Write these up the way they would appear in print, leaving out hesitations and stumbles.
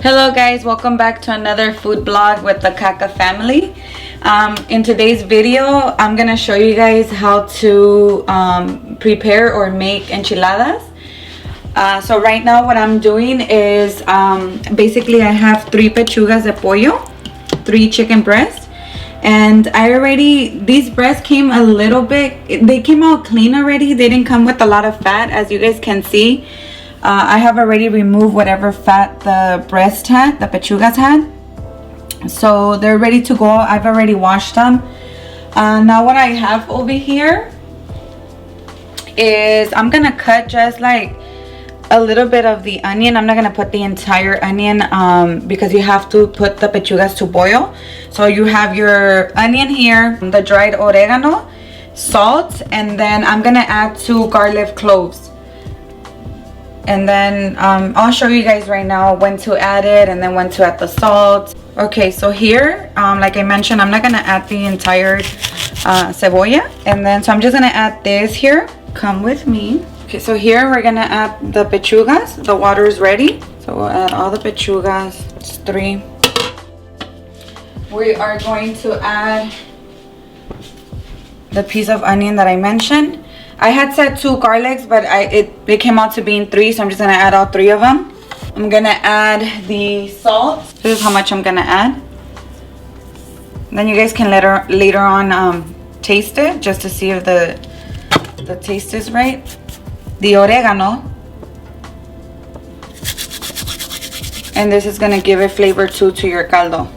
Hello guys, welcome back to another food blog with the C.A.C.A family. In today's video, I'm gonna show you guys how to prepare or make enchiladas. So right now what I'm doing is basically I have 3 pechugas de pollo, 3 chicken breasts, and these breasts came a little bit, they came out clean already. They didn't come with a lot of fat, as you guys can see. I have already removed whatever fat the breast had, the pechugas had. So they're ready to go. I've already washed them. Now what I have over here is I'm gonna cut just like a little bit of the onion. I'm not gonna put the entire onion because you have to put the pechugas to boil. So you have your onion here, the dried oregano, salt, and then I'm gonna add 2 garlic cloves. And then I'll show you guys right now when to add it and then when to add the salt. Okay, so here, like I mentioned, I'm not gonna add the entire cebolla. And then, so I'm just gonna add this here. Come with me. Okay, so here we're gonna add the pechugas. The water is ready. So we'll add all the pechugas, it's 3. We are going to add the piece of onion that I mentioned. I had said 2 garlics, but it came out to being 3, so I'm just gonna add all 3 of them. I'm gonna add the salt. This is how much I'm gonna add. Then you guys can later on taste it just to see if the taste is right. The oregano, and this is gonna give a flavor too to your caldo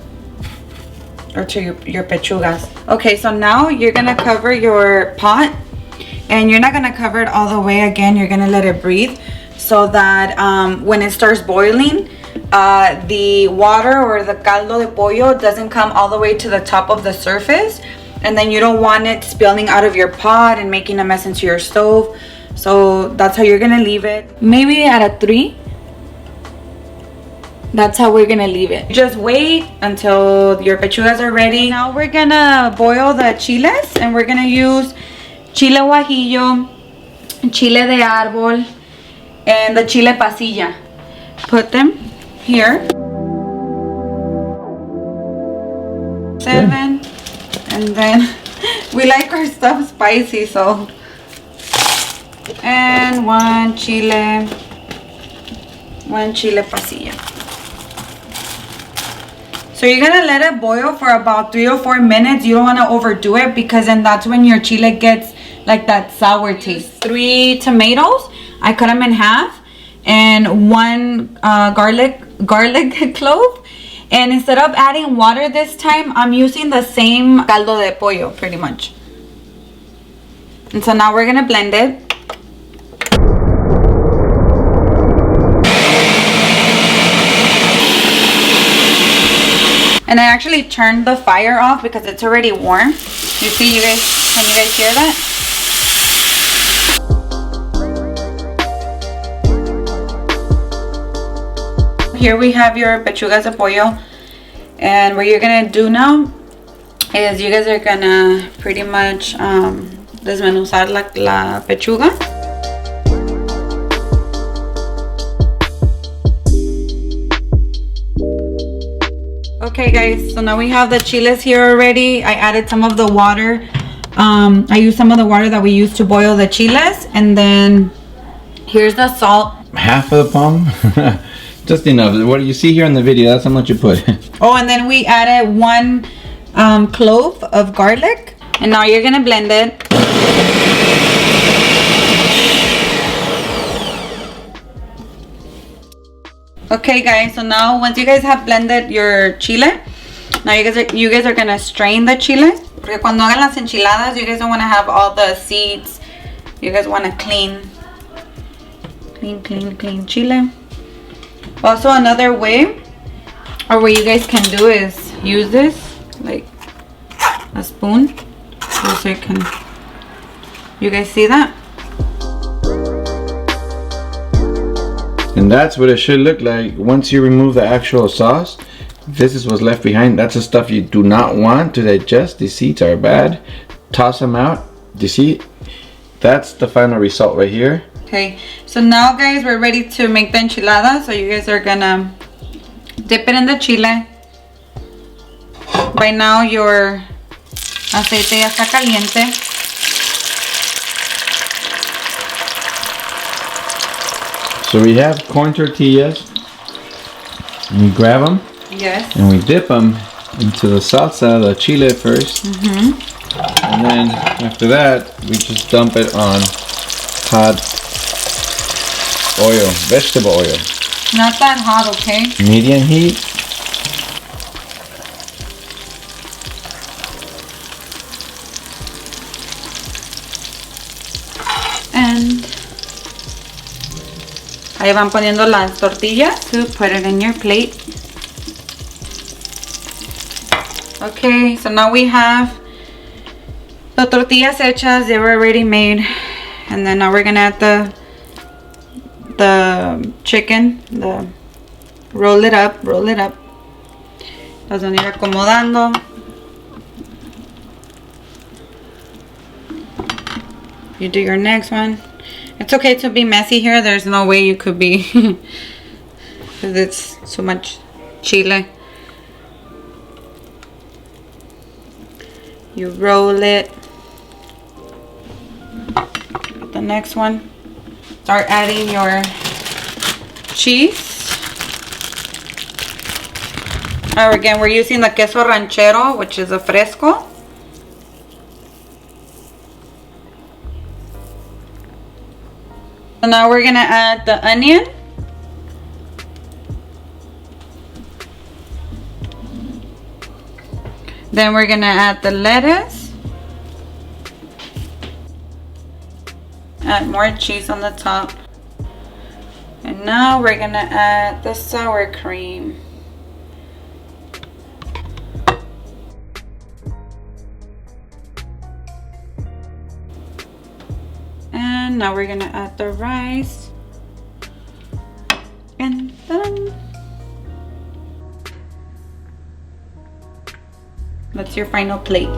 or to your pechugas. Okay, so now you're gonna cover your pot. And you're not gonna cover it all the way. Again, you're gonna let it breathe so that when it starts boiling, the water or the caldo de pollo doesn't come all the way to the top of the surface, and then you don't want it spilling out of your pot and making a mess into your stove. So that's how you're gonna leave it. Maybe at a 3. That's how we're gonna leave it. Just wait until your pechugas are ready. Now we're gonna boil the chiles, and we're gonna use chile guajillo, chile de árbol, and the chile pasilla. Put them here. 7. And then we like our stuff spicy, so. And 1 chile pasilla. So you're gonna let it boil for about 3 or 4 minutes. You don't wanna overdo it because then that's when your chile gets like that sour taste. 3 tomatoes, I cut them in half, and 1 garlic clove. And instead of adding water this time, I'm using the same caldo de pollo pretty much. And so now we're gonna blend it. And I actually turned the fire off because it's already warm. You see, can you guys hear that? Here we have your pechugas de pollo, and what you're gonna do now is you guys are gonna pretty much desmenuzar la pechuga. Okay guys, so now we have the chiles here already. I added some of the water. I used some of the water that we used to boil the chiles, and then here's the salt. Half of the palm. Just enough. What you see here in the video, that's how much you put. Oh, and then we added 1 clove of garlic. And now you're gonna blend it. Okay guys, so now once you guys have blended your chile, now you guys are gonna strain the chile. Porque cuando hagan las enchiladas, you guys don't wanna have all the seeds. You guys wanna clean chile. Also, another way, or what you guys can do is use this like a spoon, so you guys see that? And that's what it should look like once you remove the actual sauce. This is what's left behind. That's the stuff you do not want to digest. The seeds are bad. Toss them out. Do you see? That's the final result right here. Okay, so now guys, we're ready to make the enchiladas. So you guys are gonna Dip it in the chile. By now your aceite ya está caliente. So we have corn tortillas. And we grab them. Yes. And we dip them into the salsa, the chile first. And then after that, we just dump it on hot oil, vegetable oil. Not that hot, okay? Medium heat. And ahí van poniendo las tortillas to put it in your plate. Okay, so now we have the tortillas hechas. They were already made. And then now we're gonna add the chicken, roll it up. Las van a ir acomodando. You do your next one. It's okay to be messy here. There's no way you could be because it's so much chile. You roll it. The next one. Start adding your cheese. Again, we're using the queso ranchero, which is a fresco. So now we're gonna add the onion. Then we're gonna add the lettuce. Add more cheese on the top. And now we're gonna add the sour cream. And now we're gonna add the rice. And done. That's your final plate.